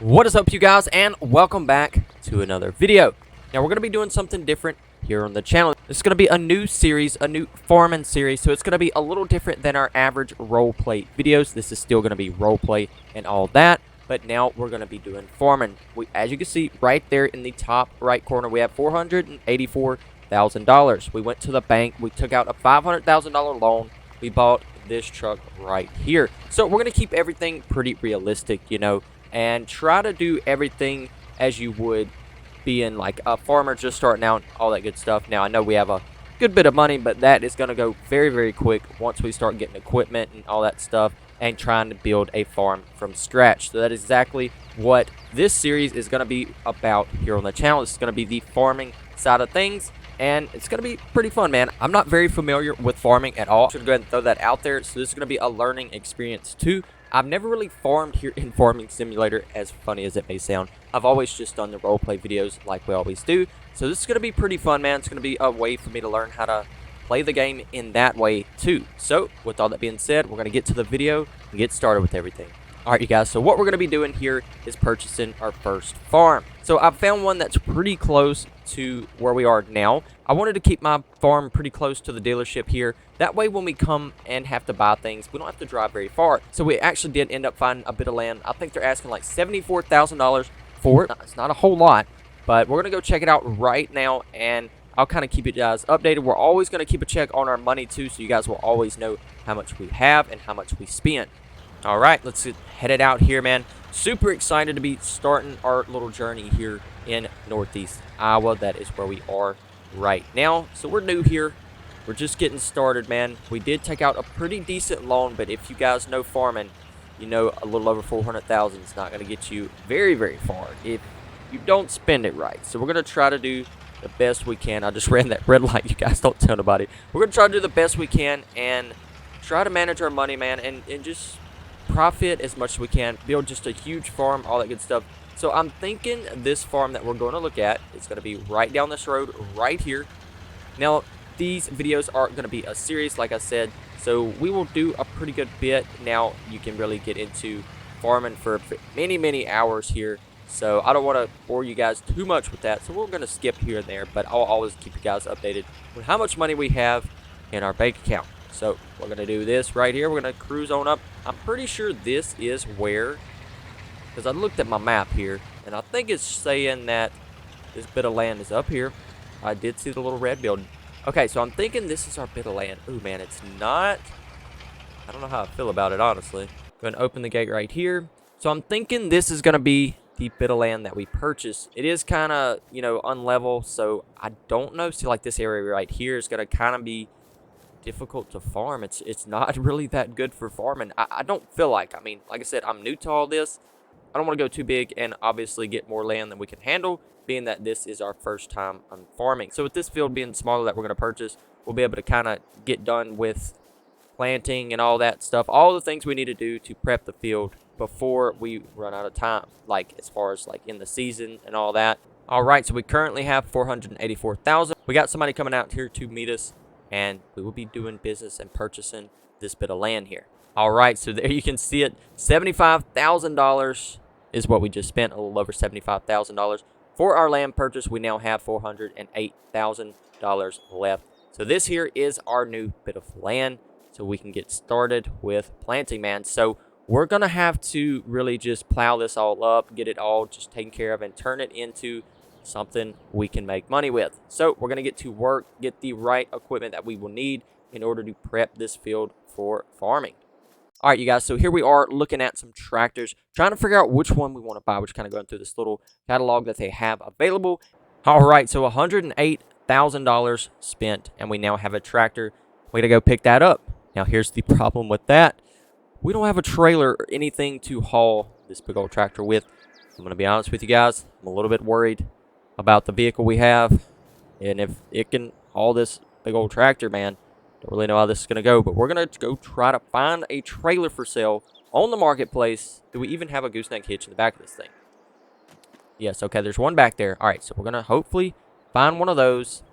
What is up, you guys, and welcome back to another video. Now we're going to be doing something different here on the channel. This is going to be a new series, a new farming series, so it's going to be a little different than our average roleplay videos. This is still going to be roleplay and all that, but now we're going to be doing farming. As you can see right there in the top right corner, we have $484,000. We went to the bank, we took out a $500,000 loan, we bought this truck right here. So we're going to keep everything pretty realistic, you know, and try to do everything as you would being like a farmer just starting out, all that good stuff. Now I know we have a good bit of money, but that is going to go very, very quick once we start getting equipment and all that stuff and trying to build a farm from scratch. So that is exactly what this series is going to be about here on the channel. This is going to be the farming side of things, and it's going to be pretty fun, man. I'm not very familiar with farming at all. I should go ahead and throw that out there. So this is going to be a learning experience too. I've never really farmed here in Farming Simulator, as funny as it may sound. I've always just done the roleplay videos like we always do. So this is going to be pretty fun, man. It's going to be a way for me to learn how to play the game in that way too. So with all that being said, we're going to get to the video and get started with everything. Alright, you guys, so what we're going to be doing here is purchasing our first farm. So I've found one that's pretty close to where we are now. I wanted to keep my farm pretty close to the dealership here. That way when we come and have to buy things, we don't have to drive very far. So we actually did end up finding a bit of land. I think they're asking like $74,000 for it. It's not a whole lot, but we're going to go check it out right now, and I'll kind of keep you guys updated. We're always going to keep a check on our money too, so you guys will always know how much we have and how much we spend. All right, let's get headed out here, man. Super excited to be starting our little journey here in Northeast Iowa. That is where we are right now. So we're new here. We're just getting started, man. We did take out a pretty decent loan, but if you guys know farming, you know a little over $400,000 is not going to get you very, very far if you don't spend it right. So we're going to try to do the best we can. I just ran that red light. You guys don't tell nobody. We're going to try to do the best we can and try to manage our money, man, and just profit as much as we can, build just a huge farm, all that good stuff. So I'm thinking this farm that we're going to look at is going to be right down this road right here. Now these videos are going to be a series, like I said, so we will do a pretty good bit. Now you can really get into farming for many hours here, so I don't want to bore you guys too much with that, so we're going to skip here and there, but I'll always keep you guys updated with how much money we have in our bank account. So we're going to do this right here. We're going to cruise on up. I'm pretty sure this is where, because I looked at my map here, and I think it's saying that this bit of land is up here. I did see the little red building. Okay, so I'm thinking this is our bit of land. Ooh, man, it's not. I don't know how I feel about it, honestly. Going to open the gate right here. So I'm thinking this is going to be the bit of land that we purchased. It is kind of, you know, unlevel, so I don't know. See, like this area right here is going to kind of be difficult to farm. It's not really that good for farming. I don't feel like. I mean, like I said, I'm new to all this. I don't want to go too big and obviously get more land than we can handle, being that this is our first time on farming. So with this field being smaller that we're going to purchase, we'll be able to kind of get done with planting and all that stuff, all the things we need to do to prep the field before we run out of time, like as far as like in the season and all that. All right, so we currently have 484,000. We got somebody coming out here to meet us, and we will be doing business and purchasing this bit of land here. All right, so there you can see it. $75,000 is what we just spent, a little over $75,000 for our land purchase. We now have $408,000 left. So this here is our new bit of land, so we can get started with planting, man. So we're going to have to really just plow this all up, get it all just taken care of, and turn it into something we can make money with. So we're going to get to work, get the right equipment that we will need in order to prep this field for farming. All right, you guys, so here we are looking at some tractors, trying to figure out which one we want to buy. We're just kind of going through this little catalog that they have available. All right, so $108,000 spent, and we now have a tractor. We're going to go pick that up. Now here's the problem with that. We don't have a trailer or anything to haul this big old tractor with. I'm going to be honest with you guys, I'm a little bit worried about the vehicle we have, and if it can haul this big old tractor, man. Don't really know how this is going to go, but we're going to go try to find a trailer for sale on the marketplace. Do we even have a gooseneck hitch in the back of this thing? Yes, okay, there's one back there. All right, so we're going to hopefully find one of those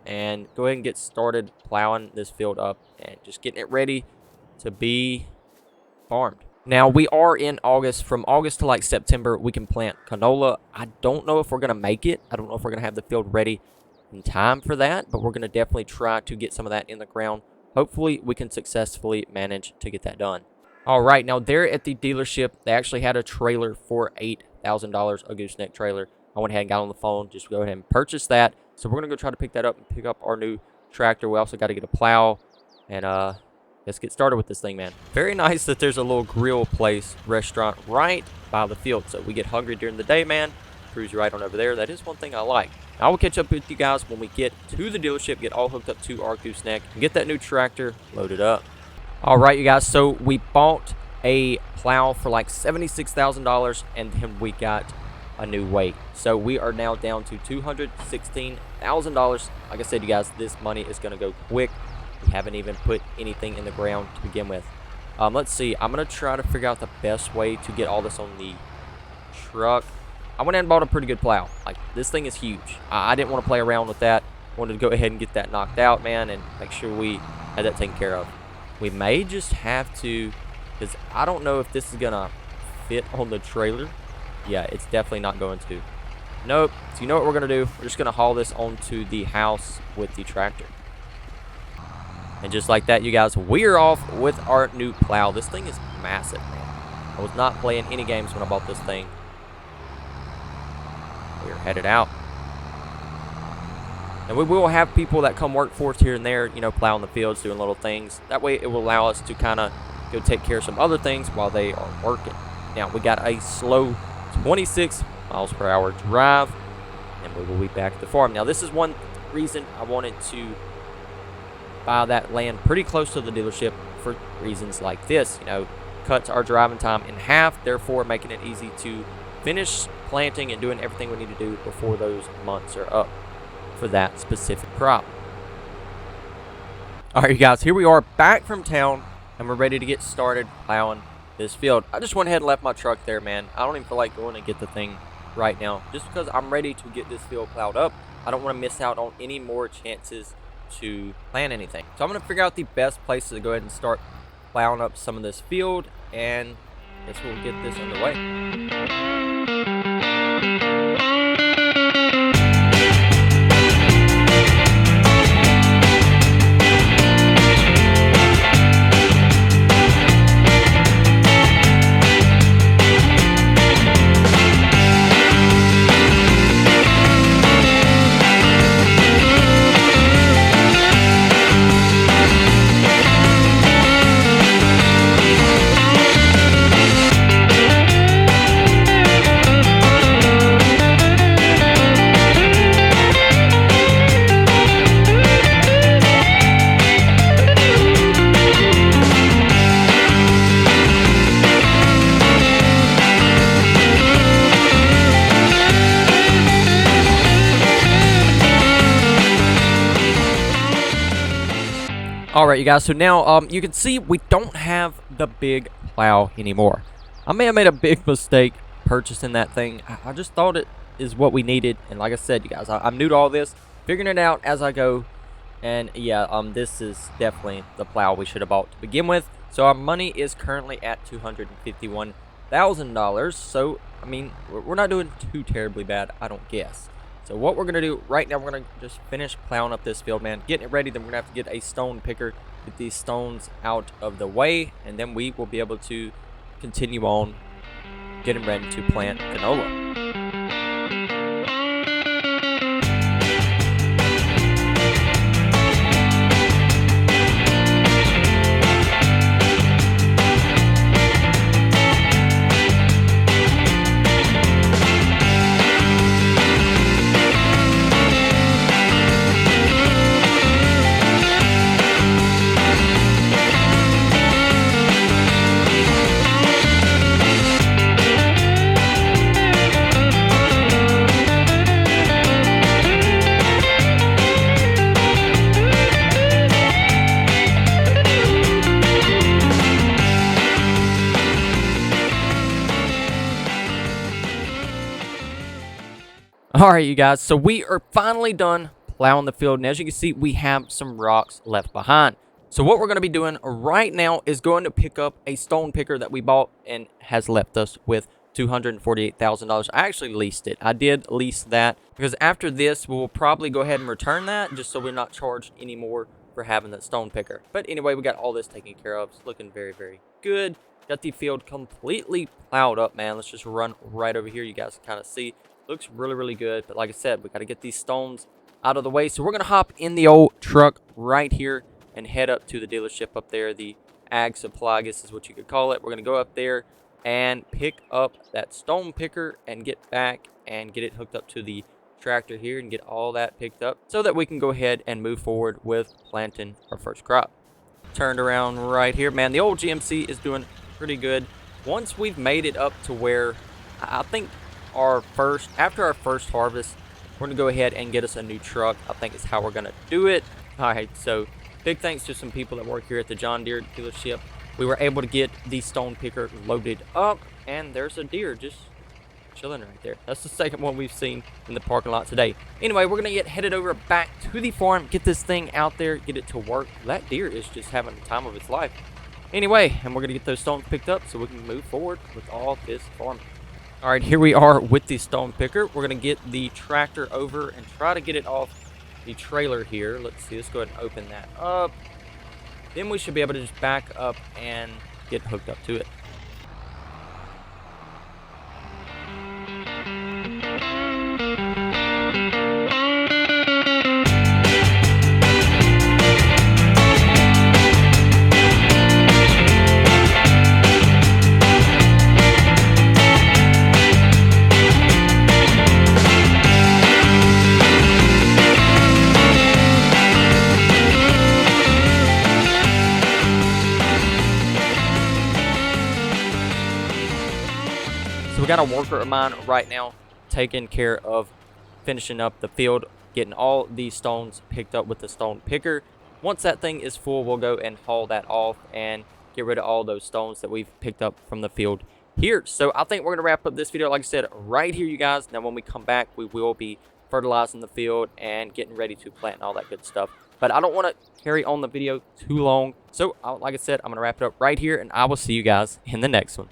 and go ahead and get started plowing this field up and just getting it ready to be farmed. Now, we are in August. From August to like September, we can plant canola. I don't know if we're going to make it. I don't know if we're going to have the field ready in time for that, but we're going to definitely try to get some of that in the ground. Hopefully, we can successfully manage to get that done. All right, now there at the dealership, they actually had a trailer for $8,000, a gooseneck trailer. I went ahead and got on the phone, just go ahead and purchase that. So we're going to go try to pick that up and pick up our new tractor. We also got to get a plow, and let's get started with this thing, man. Very nice that there's a little grill place, restaurant right by the field. So we get hungry during the day, man. Cruise right on over there. That is one thing I like. I will catch up with you guys when we get to the dealership, get all hooked up to our gooseneck, and get that new tractor loaded up. All right, you guys. So we bought a plow for like $76,000, and then we got a new weight. So we are now down to $216,000. Like I said, you guys, this money is going to go quick. We haven't even put anything in the ground to begin with. Let's see. I'm going to try to figure out the best way to get all this on the truck. I went and bought a pretty good plow. Like, this thing is huge. I didn't want to play around with that. Wanted to go ahead and get that knocked out, man, and make sure we had that taken care of. We may just have to, because I don't know if this is going to fit on the trailer. Yeah, it's definitely not going to. Nope. So you know what we're going to do? We're just going to haul this onto the house with the tractor. And just like that, you guys, we're off with our new plow. This thing is massive, man. I was not playing any games when I bought this thing. We're headed out. And we will have people that come work for us here and there, you know, plowing the fields, doing little things. That way it will allow us to kind of go take care of some other things while they are working. Now, we got a slow 26 miles per hour drive, and we will be back at the farm. Now, this is one reason I wanted to buy that land pretty close to the dealership for reasons like this. You know, cuts our driving time in half, therefore making it easy to finish planting and doing everything we need to do before those months are up for that specific crop. All right, you guys, here we are back from town, and we're ready to get started plowing this field. I just went ahead and left my truck there, man. I don't even feel like going and get the thing right now, just because I'm ready to get this field plowed up. I don't want to miss out on any more chances to plant anything. So I'm going to figure out the best place to go ahead and start plowing up some of this field, and I guess we'll get this underway. All right, you guys, so now you can see we don't have the big plow anymore. I may have made a big mistake purchasing that thing. I just thought it is what we needed, and like I said, you guys, I'm new to all this, figuring it out as I go, and yeah, this is definitely the plow we should have bought to begin with. So our money is currently at $251,000, so, I mean, we're not doing too terribly bad, I don't guess. So what we're going to do right now, we're going to just finish plowing up this field, man. Getting it ready, then we're going to have to get a stone picker, get these stones out of the way, and then we will be able to continue on getting ready to plant canola. Alright, you guys, so we are finally done plowing the field, and as you can see, we have some rocks left behind. So what we're going to be doing right now is going to pick up a stone picker that we bought and has left us with $248,000. I actually leased it. I did lease that because after this, we'll probably go ahead and return that just so we're not charged anymore for having that stone picker. But anyway, we got all this taken care of. It's looking very, very good. Got the field completely plowed up, man. Let's just run right over here. You guys can kind of see. Looks really, really good. But like I said, we got to get these stones out of the way. So we're going to hop in the old truck right here and head up to the dealership up there, the ag supply, I guess is what you could call it. We're going to go up there and pick up that stone picker and get back and get it hooked up to the tractor here and get all that picked up so that we can go ahead and move forward with planting our first crop. Turned around right here. Man, the old GMC is doing pretty good. Once we've made it up to where I think after our first harvest, we're going to go ahead and get us a new truck. I think is how we're going to do it. All right, so big thanks to some people that work here at the John Deere dealership. We were able to get the stone picker loaded up, and there's a deer just chilling right there. That's the second one we've seen in the parking lot today. Anyway, we're going to get headed over back to the farm, get this thing out there, get it to work. That deer is just having the time of its life. Anyway, and we're going to get those stones picked up so we can move forward with all this farming. All right, here we are with the stone picker. We're going to get the tractor over and try to get it off the trailer here. Let's see, let's go ahead and open that up. Then we should be able to just back up and get hooked up to it. So we got a worker of mine right now taking care of finishing up the field, getting all these stones picked up with the stone picker. Once that thing is full, we'll go and haul that off and get rid of all those stones that we've picked up from the field here. So I think we're going to wrap up this video, like I said, right here, you guys. Now, when we come back, we will be fertilizing the field and getting ready to plant and all that good stuff. But I don't want to carry on the video too long. So like I said, I'm going to wrap it up right here, and I will see you guys in the next one.